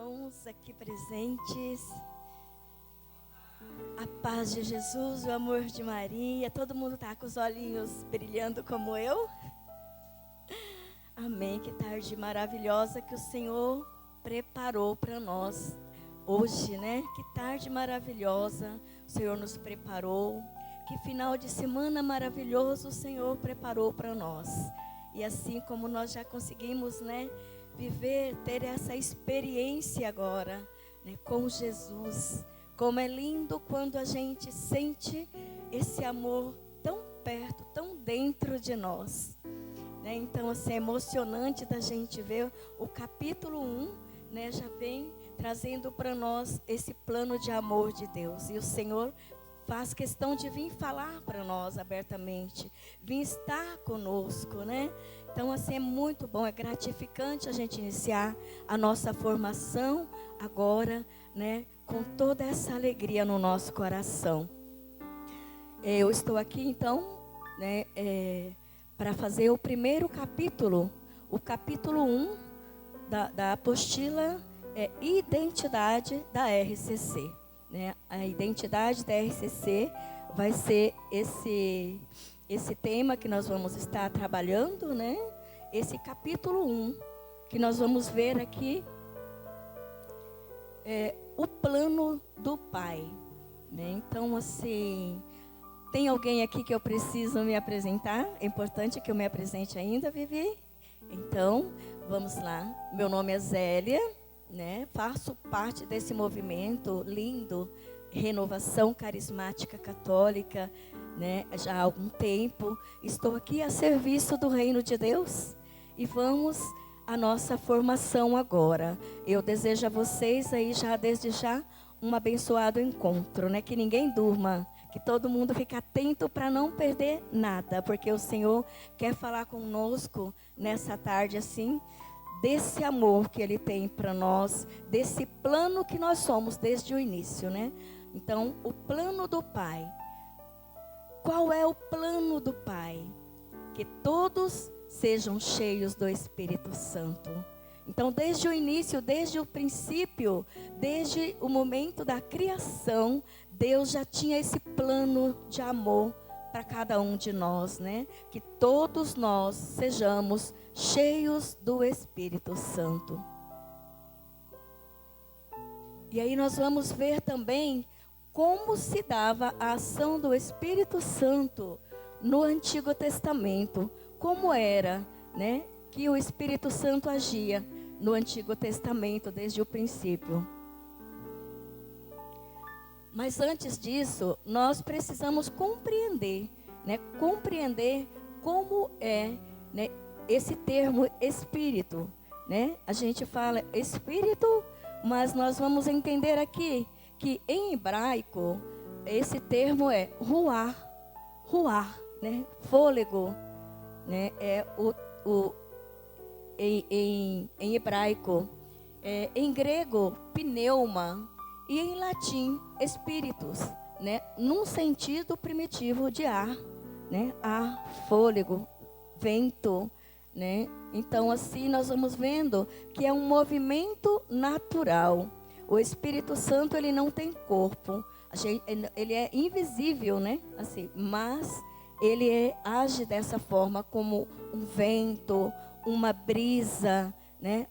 irmãos aqui presentes. A paz de Jesus, o amor de Maria. Todo mundo está com os olhinhos brilhando como eu? Amém. Que tarde maravilhosa que o Senhor preparou para nós hoje, né? Que tarde maravilhosa o Senhor nos preparou. Que final de semana maravilhoso o Senhor preparou para nós. E assim como nós já conseguimos, né, viver, ter essa experiência agora, né, com Jesus. Como é lindo quando a gente sente esse amor tão perto, tão dentro de nós. Né? Então, assim, é emocionante da gente ver o capítulo 1, né, já vem trazendo para nós esse plano de amor de Deus. E o Senhor faz questão de vir falar para nós abertamente, vir estar conosco, né? Então, assim, é muito bom, é gratificante a gente iniciar a nossa formação agora, né? Com toda essa alegria no nosso coração. Eu estou aqui, então, né, para fazer o primeiro capítulo, o capítulo 1 da apostila Identidade da RCC. Né? A identidade da RCC vai ser esse tema que nós vamos estar trabalhando, né? Esse capítulo 1, que nós vamos ver aqui, o plano do Pai. Né? Então, assim, tem alguém aqui que eu preciso me apresentar? É importante que eu me apresente ainda, Vivi? Então, vamos lá. Meu nome é Zélia. Né? Faço parte desse movimento lindo, Renovação Carismática Católica, né? Já há algum tempo. Estou aqui a serviço do Reino de Deus e vamos à nossa formação agora. Eu desejo a vocês aí já desde já um abençoado encontro, né? Que ninguém durma, que todo mundo fique atento para não perder nada, porque o Senhor quer falar conosco nessa tarde assim, desse amor que Ele tem para nós, desse plano que nós somos desde o início, né? Então, o plano do Pai. Qual é o plano do Pai? Que todos sejam cheios do Espírito Santo. Então, desde o início, desde o princípio, desde o momento da criação, Deus já tinha esse plano de amor para cada um de nós, né? Que todos nós sejamos cheios do Espírito Santo. E aí nós vamos ver também como se dava a ação do Espírito Santo no Antigo Testamento. Como era, né, que o Espírito Santo agia no Antigo Testamento desde o princípio. Mas antes disso, nós precisamos compreender, né, compreender como é, né, esse termo espírito, né? A gente fala espírito, mas nós vamos entender aqui que em hebraico esse termo é ruar, né? Fôlego, né? É em hebraico, em grego pneuma e em latim espíritus, né? Num sentido primitivo de ar, né? Ar, fôlego, vento. Né? Então, assim, nós vamos vendo que é um movimento natural. O Espírito Santo, ele não tem corpo. Ele é invisível, né? Assim, mas ele age dessa forma, como um vento, uma brisa, né?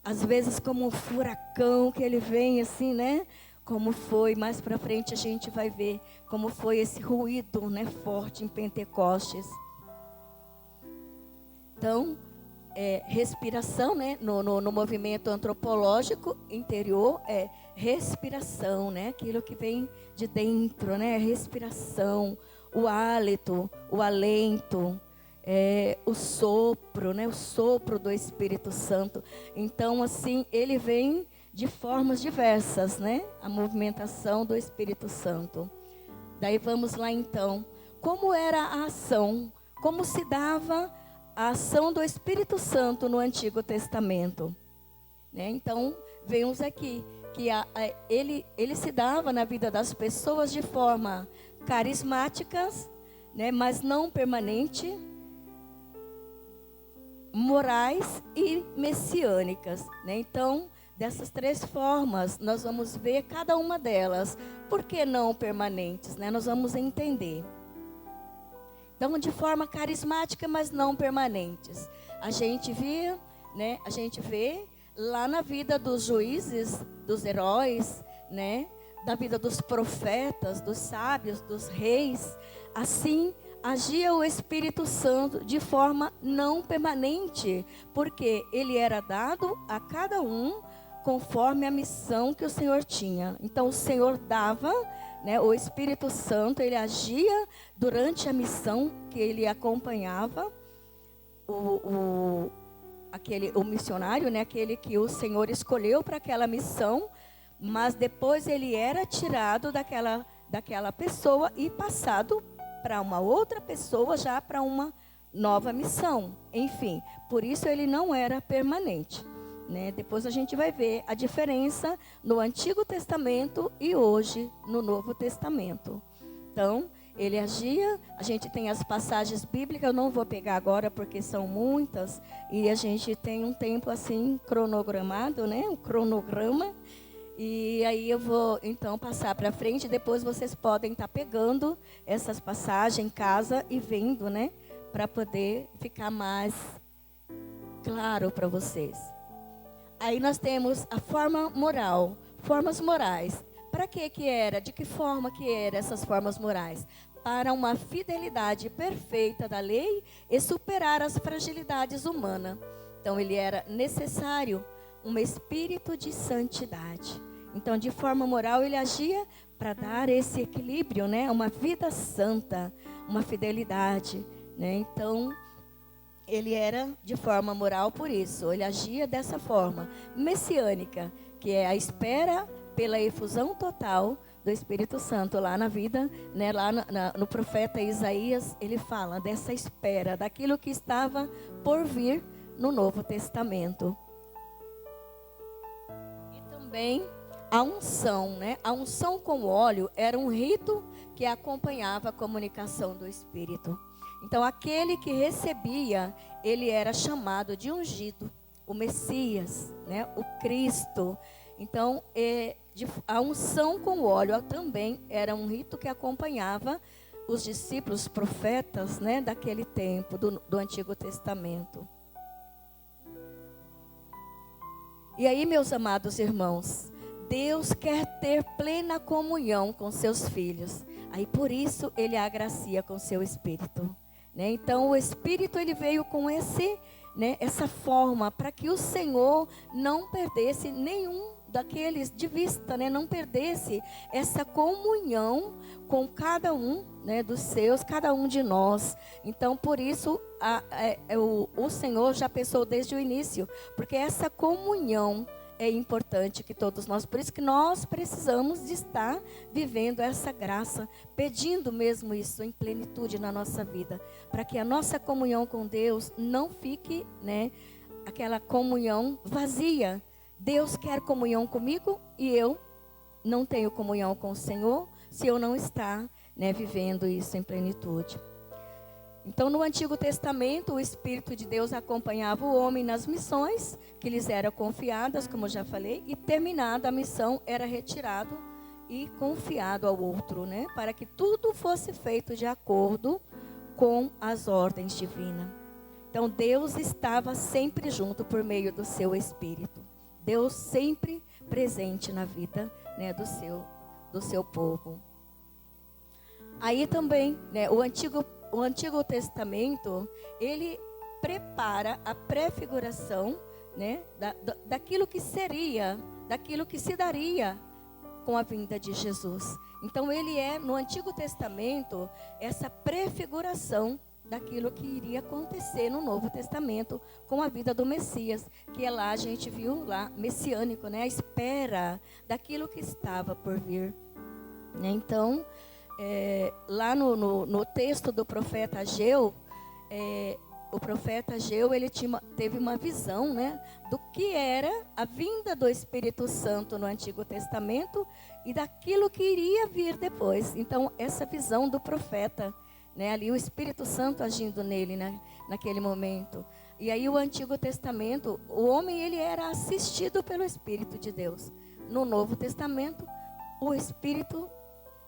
Às vezes como um furacão que ele vem assim, né? Como foi, mais para frente a gente vai ver como foi esse ruído, né, forte em Pentecostes. Então, respiração, né? No movimento antropológico interior é respiração, né? Aquilo que vem de dentro, né? Respiração, o hálito, o alento, o sopro, né? O sopro do Espírito Santo. Então, assim, ele vem de formas diversas, né? A movimentação do Espírito Santo. Daí vamos lá então. Como era a ação? Como se dava a ação do Espírito Santo no Antigo Testamento? Né? Então, vemos aqui que ele se dava na vida das pessoas de forma carismáticas, né? Mas não permanente, morais e messiânicas. Né? Então, dessas 3 formas, nós vamos ver cada uma delas. Por que não permanentes, né? Nós vamos entender. Então, de forma carismática, mas não permanentes. A gente via, né? A gente vê lá na vida dos juízes, dos heróis, né? Da vida dos profetas, dos sábios, dos reis. Assim, agia o Espírito Santo de forma não permanente, porque ele era dado a cada um conforme a missão que o Senhor tinha. Então, o Senhor dava, né, o Espírito Santo, ele agia durante a missão que ele acompanhava, o missionário, né, aquele que o Senhor escolheu para aquela missão, mas depois ele era tirado daquela pessoa e passado para uma outra pessoa, já para uma nova missão. Enfim, por isso ele não era permanente. Né? Depois a gente vai ver a diferença no Antigo Testamento e hoje no Novo Testamento. Então, ele agia, a gente tem as passagens bíblicas, eu não vou pegar agora porque são muitas, e a gente tem um tempo assim cronogramado, né? Um cronograma, e aí eu vou então passar para frente, depois vocês podem estar pegando essas passagens em casa e vendo, né? Para poder ficar mais claro para vocês. Aí nós temos a forma moral, formas morais. Para que era? De que forma que eram essas formas morais? Para uma fidelidade perfeita da lei e superar as fragilidades humanas. Então, ele era necessário um espírito de santidade. Então, de forma moral, ele agia para dar esse equilíbrio, né? Uma vida santa, uma fidelidade, né? Então, ele era de forma moral por isso, ele agia dessa forma messiânica, que é a espera pela efusão total do Espírito Santo lá na vida, né, lá no profeta Isaías, ele fala dessa espera, daquilo que estava por vir no Novo Testamento. E também a unção, né? A unção com óleo era um rito que acompanhava a comunicação do Espírito. Então, aquele que recebia, ele era chamado de ungido, o Messias, né? O Cristo. Então, a unção com óleo também era um rito que acompanhava os discípulos, os profetas, né? Daquele tempo, do Antigo Testamento. E aí, meus amados irmãos, Deus quer ter plena comunhão com seus filhos. Aí, por isso, ele agracia com seu Espírito. Né? Então, o Espírito ele veio com essa forma para que o Senhor não perdesse nenhum daqueles de vista, né? Não perdesse essa comunhão com cada um, né, dos seus, cada um de nós. Então, por isso, o Senhor já pensou desde o início, porque essa comunhão é importante que todos nós, por isso que nós precisamos de estar vivendo essa graça, pedindo mesmo isso em plenitude na nossa vida, para que a nossa comunhão com Deus não fique, né, aquela comunhão vazia. Deus quer comunhão comigo e eu não tenho comunhão com o Senhor se eu não estar, né, vivendo isso em plenitude. Então, no Antigo Testamento, o Espírito de Deus acompanhava o homem nas missões que lhes eram confiadas, como eu já falei, e terminada a missão, era retirado e confiado ao outro, né? Para que tudo fosse feito de acordo com as ordens divinas. Então, Deus estava sempre junto por meio do seu Espírito. Deus sempre presente na vida, né, do seu povo. Aí também, né, o Antigo Testamento, ele prepara a prefiguração, né, daquilo que seria, daquilo que se daria com a vinda de Jesus. Então, ele é, no Antigo Testamento, essa prefiguração daquilo que iria acontecer no Novo Testamento com a vida do Messias, que é lá, a gente viu lá, messiânico, né, a espera daquilo que estava por vir. Então, lá no texto do profeta Ageu, o profeta Ageu, ele teve uma visão, né, do que era a vinda do Espírito Santo no Antigo Testamento e daquilo que iria vir depois. Então, essa visão do profeta, né? Ali o Espírito Santo agindo nele, né? Naquele momento. E aí o Antigo Testamento, o homem ele era assistido pelo Espírito de Deus. No Novo Testamento, o Espírito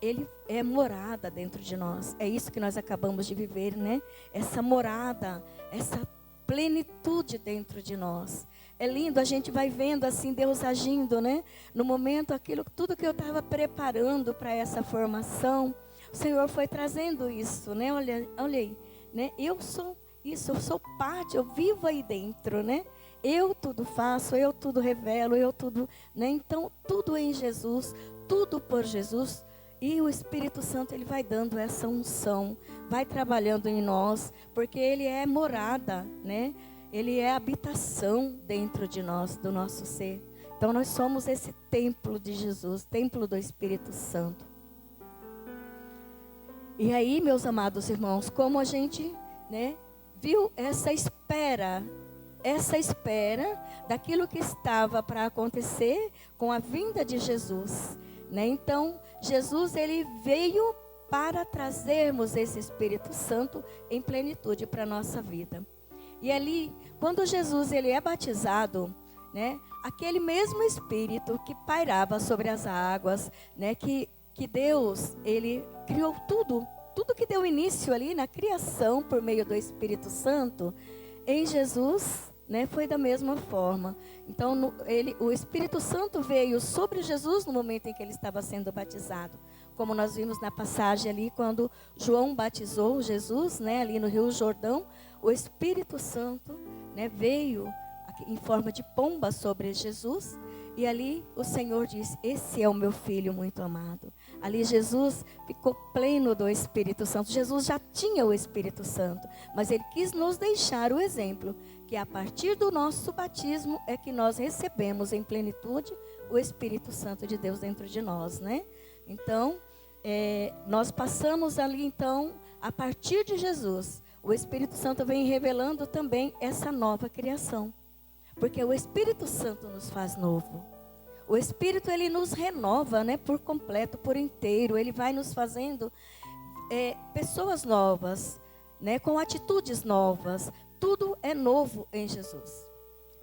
ele é morada dentro de nós. É isso que nós acabamos de viver, né? Essa morada, essa plenitude dentro de nós. É lindo, a gente vai vendo assim Deus agindo, né? No momento, tudo que eu estava preparando para essa formação, o Senhor foi trazendo isso, né? Olha aí, né? Eu sou isso, eu sou parte, eu vivo aí dentro, né? Eu tudo faço, eu tudo revelo, eu tudo, né? Então, tudo em Jesus, tudo por Jesus. E o Espírito Santo, ele vai dando essa unção, vai trabalhando em nós, porque ele é morada, né? Ele é habitação dentro de nós, do nosso ser. Então, nós somos esse templo de Jesus, templo do Espírito Santo. E aí, meus amados irmãos, como a gente, né, viu essa espera daquilo que estava para acontecer com a vinda de Jesus, né? Então, Jesus ele veio para trazermos esse Espírito Santo em plenitude para a nossa vida. E ali, quando Jesus ele é batizado, né, aquele mesmo Espírito que pairava sobre as águas, né, que Deus ele criou tudo que deu início ali na criação por meio do Espírito Santo, em Jesus, né, foi da mesma forma. Então, o Espírito Santo veio sobre Jesus no momento em que ele estava sendo batizado. Como nós vimos na passagem ali, quando João batizou Jesus, né, ali no Rio Jordão, o Espírito Santo, né, veio em forma de pomba sobre Jesus. E ali o Senhor diz, esse é o meu filho muito amado. Ali Jesus ficou pleno do Espírito Santo. Jesus já tinha o Espírito Santo, mas ele quis nos deixar o exemplo, que a partir do nosso batismo é que nós recebemos em plenitude o Espírito Santo de Deus dentro de nós, né? Então, nós passamos ali então, a partir de Jesus, o Espírito Santo vem revelando também essa nova criação. Porque o Espírito Santo nos faz novo. O Espírito, ele nos renova, né, por completo, por inteiro. Ele vai nos fazendo pessoas novas, né, com atitudes novas. Tudo é novo em Jesus.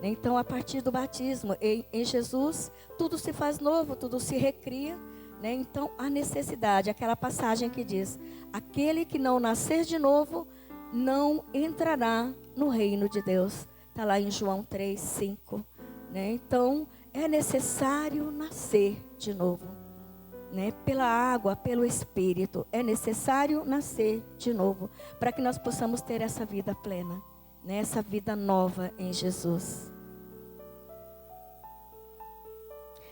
Então, a partir do batismo, em Jesus, tudo se faz novo, tudo se recria. Né? Então, a necessidade, aquela passagem que diz, aquele que não nascer de novo, não entrará no reino de Deus. Está lá em João 3, 5. Né? Então, é necessário nascer de novo. Né? Pela água, pelo Espírito. É necessário nascer de novo. Para que nós possamos ter essa vida plena. Né? Essa vida nova em Jesus.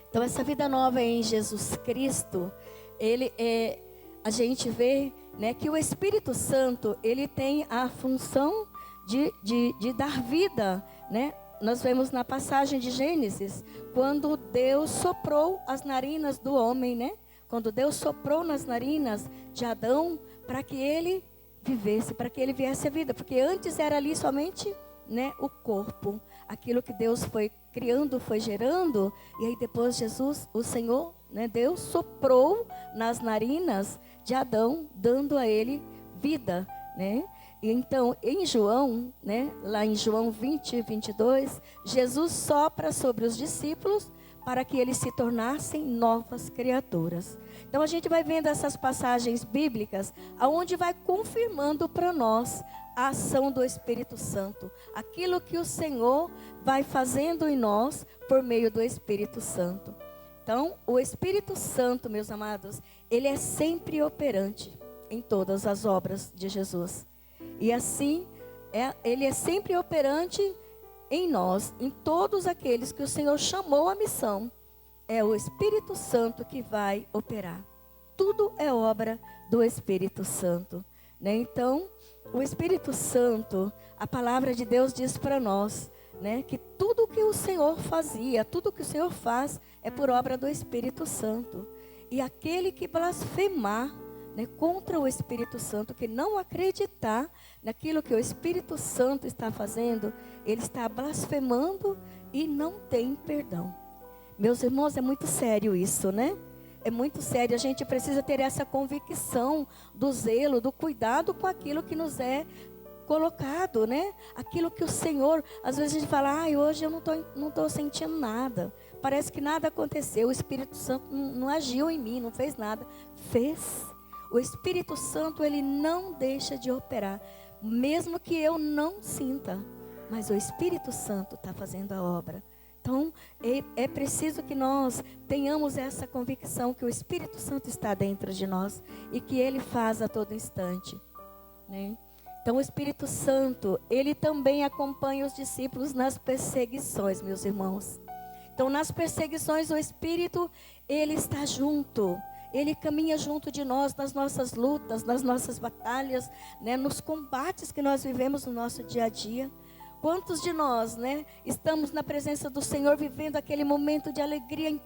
Então, essa vida nova em Jesus Cristo, a gente vê, né, que o Espírito Santo, ele tem a função de dar vida, né? Nós vemos na passagem de Gênesis, quando Deus soprou as narinas do homem, né? Quando Deus soprou nas narinas de Adão, para que ele vivesse, para que ele viesse a vida. Porque antes era ali somente, né, o corpo. Aquilo que Deus foi criando, foi gerando. E aí depois Jesus, o Senhor, né, Deus soprou nas narinas de Adão, dando a ele vida, né? E então, em João, né, lá em João 20, 22, Jesus sopra sobre os discípulos para que eles se tornassem novas criaturas. Então, a gente vai vendo essas passagens bíblicas, aonde vai confirmando para nós a ação do Espírito Santo. Aquilo que o Senhor vai fazendo em nós por meio do Espírito Santo. Então, o Espírito Santo, meus amados, ele é sempre operante em todas as obras de Jesus. E assim, ele é sempre operante em nós, em todos aqueles que o Senhor chamou à missão. É o Espírito Santo que vai operar. Tudo é obra do Espírito Santo. Né? Então, o Espírito Santo, a palavra de Deus diz para nós, né, que tudo que o Senhor fazia, tudo que o Senhor faz, é por obra do Espírito Santo. E aquele que blasfemar, né, contra o Espírito Santo, que não acreditar naquilo que o Espírito Santo está fazendo, ele está blasfemando e não tem perdão. Meus irmãos, é muito sério isso, né? é muito sério. A gente precisa ter essa convicção do zelo, do cuidado com aquilo que nos é colocado, né? Aquilo que o Senhor, às vezes a gente fala, hoje eu não tô sentindo nada. Parece que nada aconteceu. O Espírito Santo não agiu em mim, não fez nada. Fez. O Espírito Santo, ele não deixa de operar, mesmo que eu não sinta. Mas o Espírito Santo está fazendo a obra. Então, é preciso que nós tenhamos essa convicção que o Espírito Santo está dentro de nós e que ele faz a todo instante, né? Então, o Espírito Santo, ele também acompanha os discípulos nas perseguições, meus irmãos. Então, nas perseguições, o Espírito, ele está junto. Ele caminha junto de nós, nas nossas lutas, nas nossas batalhas, né, nos combates que nós vivemos no nosso dia a dia. Quantos de nós, né, estamos na presença do Senhor, vivendo aquele momento de alegria em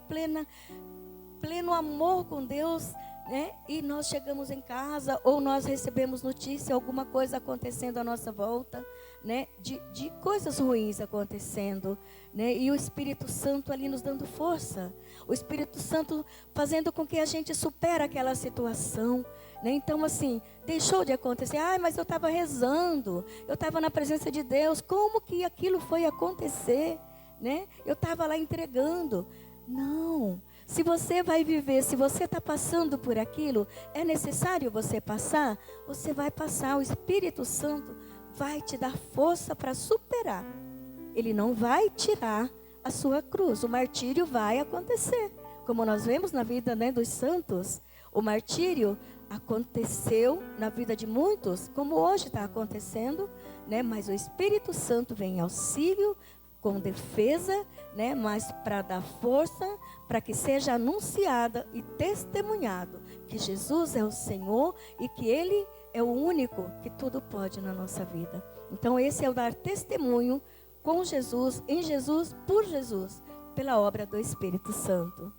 pleno amor com Deus, né? E nós chegamos em casa ou nós recebemos notícia, alguma coisa acontecendo à nossa volta, né? De coisas ruins acontecendo, né? E o Espírito Santo ali nos dando força. O Espírito Santo fazendo com que a gente supere aquela situação, né? Então assim, deixou de acontecer. Mas eu estava rezando, eu estava na presença de Deus. Como que aquilo foi acontecer, né? Eu estava lá entregando. Não. Se você vai viver, se você está passando por aquilo, é necessário você passar, você vai passar. O Espírito Santo vai te dar força para superar. Ele não vai tirar a sua cruz. O martírio vai acontecer. Como nós vemos na vida, né, dos santos, o martírio aconteceu na vida de muitos, como hoje está acontecendo, né? Mas o Espírito Santo vem em auxílio, com defesa, né? Mas para dar força, para que seja anunciada e testemunhado que Jesus é o Senhor e que Ele é o único que tudo pode na nossa vida. Então esse é o dar testemunho com Jesus, em Jesus, por Jesus, pela obra do Espírito Santo.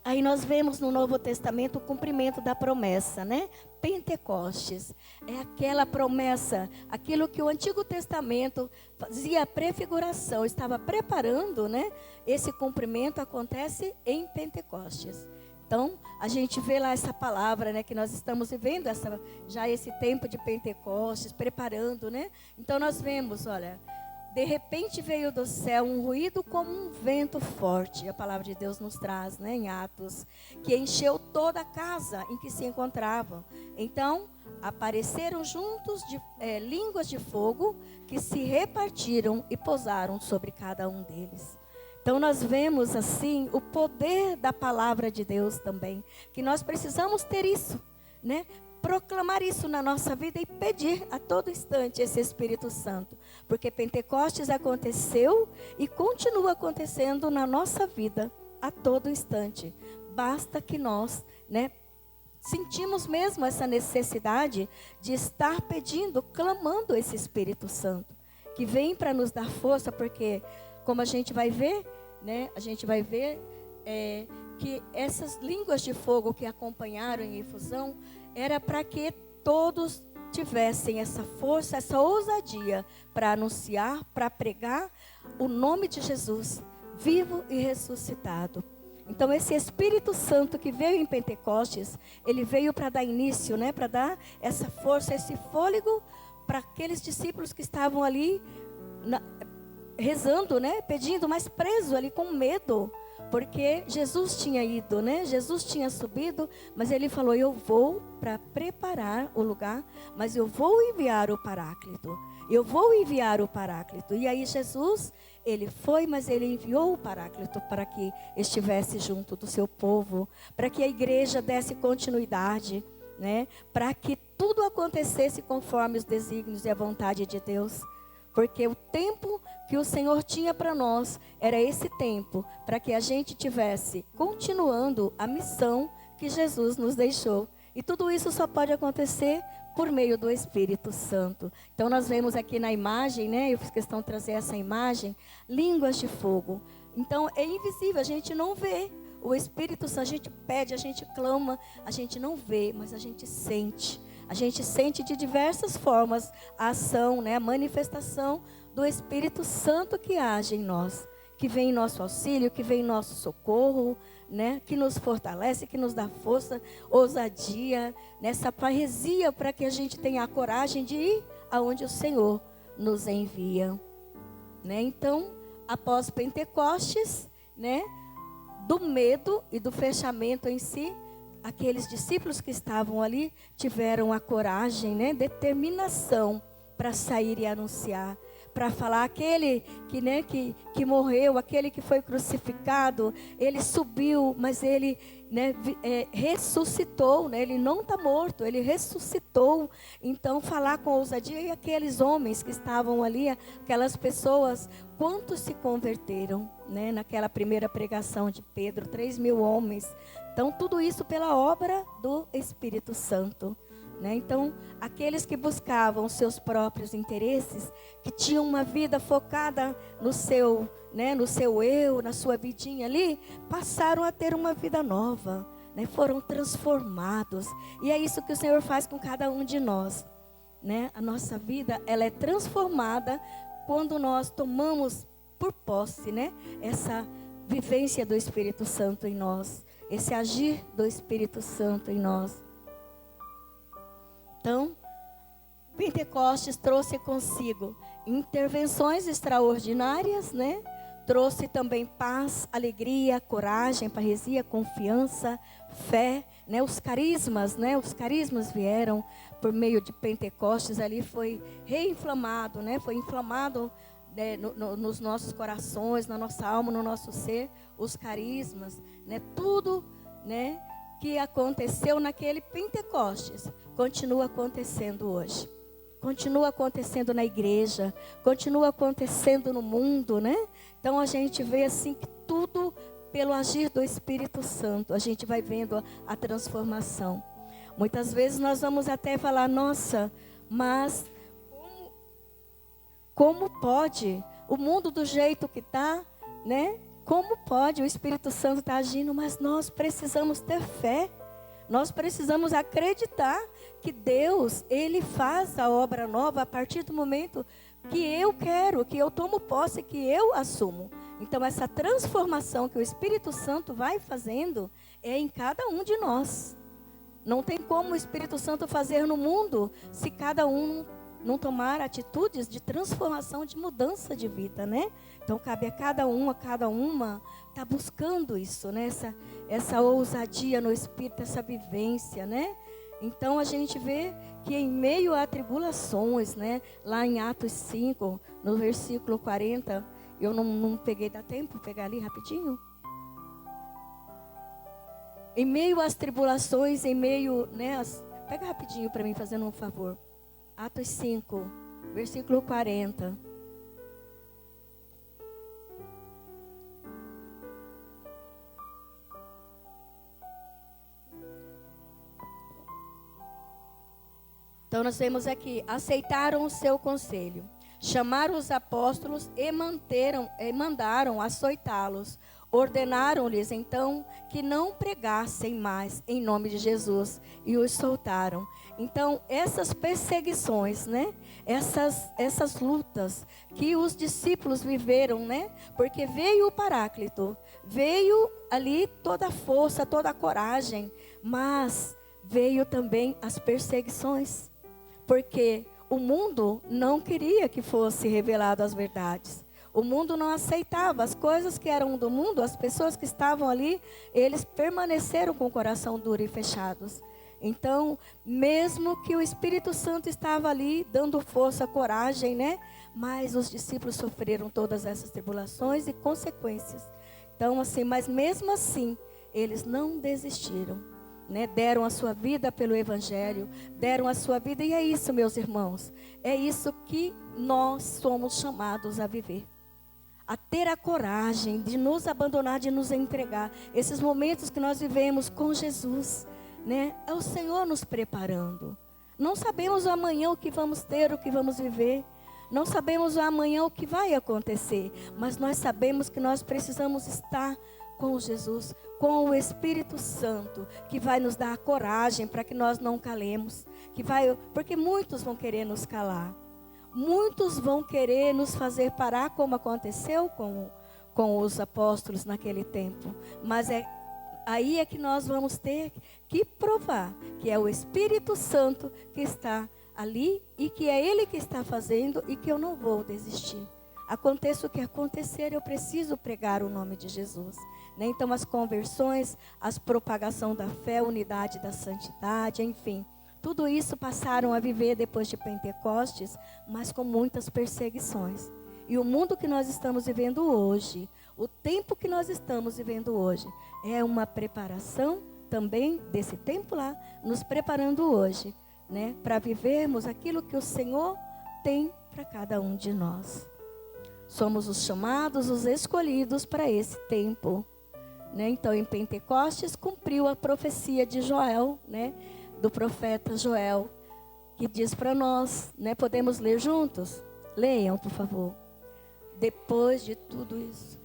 Aí nós vemos no Novo Testamento o cumprimento da promessa, né? Pentecostes é aquela promessa, aquilo que o Antigo Testamento fazia a prefiguração, estava preparando, né? Esse cumprimento acontece em Pentecostes. Então, a gente vê lá essa palavra, né? Que nós estamos vivendo já esse tempo de Pentecostes, preparando, né? Então, nós vemos, olha... De repente veio do céu um ruído como um vento forte. A palavra de Deus nos traz, né, em Atos. Que encheu toda a casa em que se encontravam. Então, apareceram juntos línguas de fogo que se repartiram e pousaram sobre cada um deles. Então, nós vemos assim o poder da palavra de Deus também. Que nós precisamos ter isso, né? Proclamar isso na nossa vida e pedir a todo instante esse Espírito Santo. Porque Pentecostes aconteceu e continua acontecendo na nossa vida a todo instante. Basta que nós, né, sentimos mesmo essa necessidade de estar pedindo, clamando esse Espírito Santo. Que vem para nos dar força, porque como a gente vai ver, né, que essas línguas de fogo que acompanharam em efusão, era para que todos tivessem essa força, essa ousadia para anunciar, para pregar o nome de Jesus, vivo e ressuscitado. Então esse Espírito Santo que veio em Pentecostes, ele veio para dar início, né, para dar essa força, esse fôlego para aqueles discípulos que estavam ali rezando, né, pedindo, mas presos ali com medo. Porque Jesus tinha ido, né? Jesus tinha subido, mas ele falou, eu vou para preparar o lugar, mas eu vou enviar o Paráclito. Eu vou enviar o Paráclito. E aí Jesus, ele foi, mas ele enviou o Paráclito para que estivesse junto do seu povo, para que a igreja desse continuidade, né? Para que tudo acontecesse conforme os desígnios e a vontade de Deus. Porque o tempo que o Senhor tinha para nós era esse tempo para que a gente tivesse continuando a missão que Jesus nos deixou. E tudo isso só pode acontecer por meio do Espírito Santo. Então nós vemos aqui na imagem, né? Eu fiz questão de trazer essa imagem, línguas de fogo. Então é invisível, a gente não vê. O Espírito Santo, a gente pede, a gente clama, a gente não vê, mas a gente sente. A gente sente de diversas formas a ação, né, a manifestação do Espírito Santo que age em nós. que vem em nosso auxílio, que vem em nosso socorro, né? Que nos fortalece, que nos dá força, ousadia, nessa parresia para que a gente tenha a coragem de ir aonde o Senhor nos envia, né? Então, após Pentecostes, né? Do medo e do fechamento em si, aqueles discípulos que estavam ali tiveram a coragem, né? Determinação para sair e anunciar, para falar aquele que, né, que morreu, aquele que foi crucificado, ele subiu, mas ele, né, ressuscitou, né, ele não está morto, ele ressuscitou. Então falar com ousadia, e aqueles homens que estavam ali, aquelas pessoas, quantos se converteram, né, naquela primeira pregação de Pedro, 3.000 homens. Então tudo isso pela obra do Espírito Santo. Né? Então, aqueles que buscavam seus próprios interesses, que tinham uma vida focada no seu, né, no seu eu, na sua vidinha ali, passaram a ter uma vida nova, né? Foram transformados. E é isso que o Senhor faz com cada um de nós, né? A nossa vida, ela é transformada quando nós tomamos por posse, né, essa vivência do Espírito Santo em nós, esse agir do Espírito Santo em nós. Então, Pentecostes trouxe consigo intervenções extraordinárias, né? Trouxe também paz, alegria, coragem, parresia, confiança, fé, né? Os carismas, né? Os carismas vieram por meio de Pentecostes, ali foi reinflamado, né? Foi inflamado, né, nos nossos corações, na nossa alma, no nosso ser, os carismas, né? Tudo, né, que aconteceu naquele Pentecostes continua acontecendo hoje. Continua acontecendo na igreja, continua acontecendo no mundo, né? Então a gente vê assim que tudo pelo agir do Espírito Santo, a gente vai vendo a transformação. Muitas vezes nós vamos até falar, nossa, mas como pode o mundo do jeito que está, né? Como pode o Espírito Santo estar agindo? Mas nós precisamos ter fé. Nós precisamos acreditar que Deus, Ele faz a obra nova a partir do momento que eu quero, que eu tomo posse, que eu assumo. Então essa transformação que o Espírito Santo vai fazendo é em cada um de nós. Não tem como o Espírito Santo fazer no mundo se cada um não tomar atitudes de transformação, de mudança de vida, né? Então cabe a cada um, a cada uma, tá buscando isso, né? Essa ousadia no Espírito, essa vivência, né? Então a gente vê que em meio a tribulações, né? Lá em Atos 5, no versículo 40, eu não peguei, dá tempo pegar ali rapidinho? Em meio às tribulações, em meio, né? Pega rapidinho para mim, fazendo um favor. Atos 5, versículo 40. Então nós vemos aqui, aceitaram o seu conselho, chamaram os apóstolos e mandaram açoitá-los. Ordenaram-lhes então que não pregassem mais em nome de Jesus e os soltaram. Então essas perseguições, né? Essas lutas que os discípulos viveram, né? Porque veio o Paráclito, veio ali toda a força, toda a coragem, mas veio também as perseguições, porque o mundo não queria que fosse revelado as verdades. O mundo não aceitava as coisas que eram do mundo, as pessoas que estavam ali, eles permaneceram com o coração duro e fechados. Então, mesmo que o Espírito Santo estava ali, dando força, coragem, né? Mas os discípulos sofreram todas essas tribulações e consequências. Então, assim, mas mesmo assim, eles não desistiram, né? Deram a sua vida pelo Evangelho, deram a sua vida, e é isso, meus irmãos, é isso que nós somos chamados a viver. A ter a coragem de nos abandonar, de nos entregar. Esses momentos que nós vivemos com Jesus, né? É o Senhor nos preparando. Não sabemos o amanhã o que vamos ter, o que vamos viver. Não sabemos o amanhã o que vai acontecer. Mas nós sabemos que nós precisamos estar com Jesus, com o Espírito Santo, que vai nos dar a coragem para que nós não calemos. Porque muitos vão querer nos calar. Muitos vão querer nos fazer parar, como aconteceu com com os apóstolos naquele tempo. Mas aí é que nós vamos ter que provar que é o Espírito Santo que está ali e que é Ele que está fazendo e que eu não vou desistir. Aconteça o que acontecer, eu preciso pregar o nome de Jesus. Né? Então as conversões, as propagação da fé, unidade da santidade, enfim. Tudo isso passaram a viver depois de Pentecostes, mas com muitas perseguições. E o mundo que nós estamos vivendo hoje, o tempo que nós estamos vivendo hoje, é uma preparação também desse tempo lá, nos preparando hoje, né, para vivermos aquilo que o Senhor tem para cada um de nós. Somos os chamados, os escolhidos para esse tempo. Né? Então, em Pentecostes, cumpriu a profecia de Joel, né, do profeta Joel, que diz para nós, né, podemos ler juntos? Leiam, por favor. Depois de tudo isso.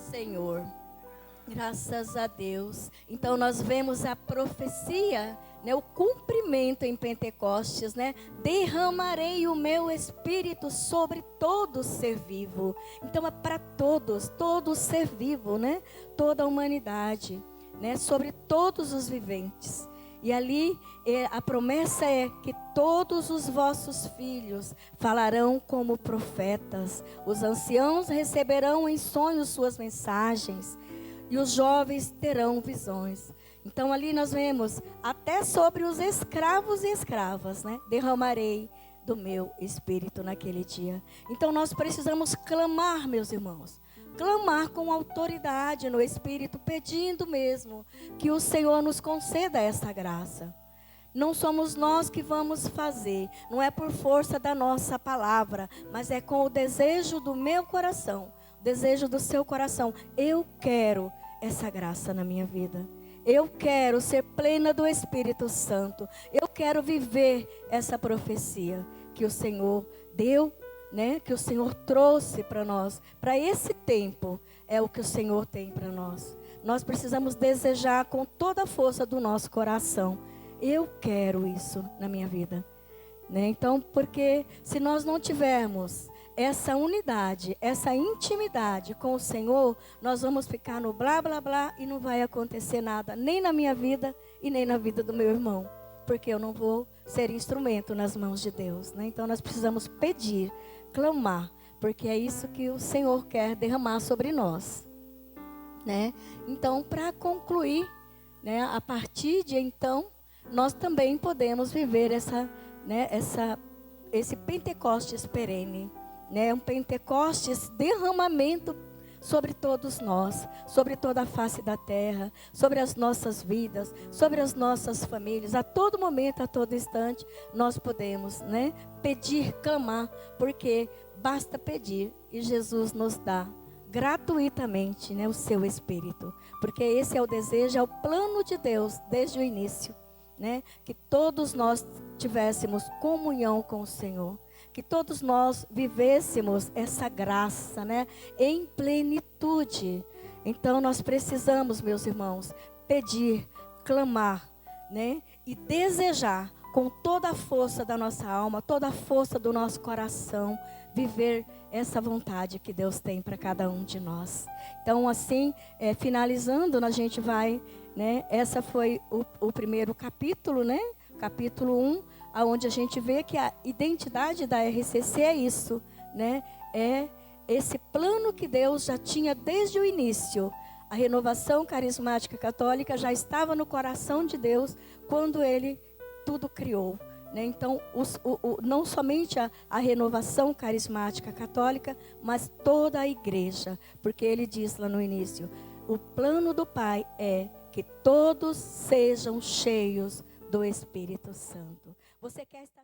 Senhor, graças a Deus. Então nós vemos a profecia, né, o cumprimento em Pentecostes, né? Derramarei o meu espírito sobre todo ser vivo. Então é para todos, todo ser vivo, né? Toda a humanidade, né? Sobre todos os viventes. E ali a promessa é que todos os vossos filhos falarão como profetas. Os anciãos receberão em sonhos suas mensagens. E os jovens terão visões. Então ali nós vemos até sobre os escravos e escravas, né? Derramarei do meu espírito naquele dia. Então nós precisamos clamar, meus irmãos. Clamar com autoridade no Espírito, pedindo mesmo que o Senhor nos conceda essa graça. Não somos nós que vamos fazer, não é por força da nossa palavra, mas é com o desejo do meu coração, o desejo do seu coração. Eu quero essa graça na minha vida. Eu quero ser plena do Espírito Santo. Eu quero viver essa profecia que o Senhor deu, né, que o Senhor trouxe para nós, para esse tempo, é o que o Senhor tem para nós. Nós precisamos desejar com toda a força do nosso coração. Eu quero isso na minha vida. Né? Então, porque se nós não tivermos essa unidade, essa intimidade com o Senhor, nós vamos ficar no blá, blá, blá e não vai acontecer nada, nem na minha vida e nem na vida do meu irmão. Porque eu não vou ser instrumento nas mãos de Deus. Né? Então, nós precisamos pedir, clamar, porque é isso que o Senhor quer derramar sobre nós, né? Então, para concluir, né, a partir de então, nós também podemos viver esse Pentecostes perene, né? Um Pentecostes derramamento sobre todos nós, sobre toda a face da terra, sobre as nossas vidas, sobre as nossas famílias. A todo momento, a todo instante, nós podemos, né, pedir, clamar, porque basta pedir e Jesus nos dá gratuitamente, né, o seu Espírito. Porque esse é o desejo, é o plano de Deus desde o início, né, que todos nós tivéssemos comunhão com o Senhor. Que todos nós vivêssemos essa graça, né, em plenitude. Então nós precisamos, meus irmãos, pedir, clamar, né, e desejar com toda a força da nossa alma, toda a força do nosso coração, viver essa vontade que Deus tem para cada um de nós. Então assim, finalizando, a gente vai, né, essa foi o primeiro capítulo, né, capítulo 1, onde a gente vê que a identidade da RCC é isso, né? É esse plano que Deus já tinha desde o início. A renovação carismática católica já estava no coração de Deus quando Ele tudo criou. Né? Então, não somente a renovação carismática católica, mas toda a igreja. Porque Ele diz lá no início, o plano do Pai é que todos sejam cheios do Espírito Santo. Você quer estar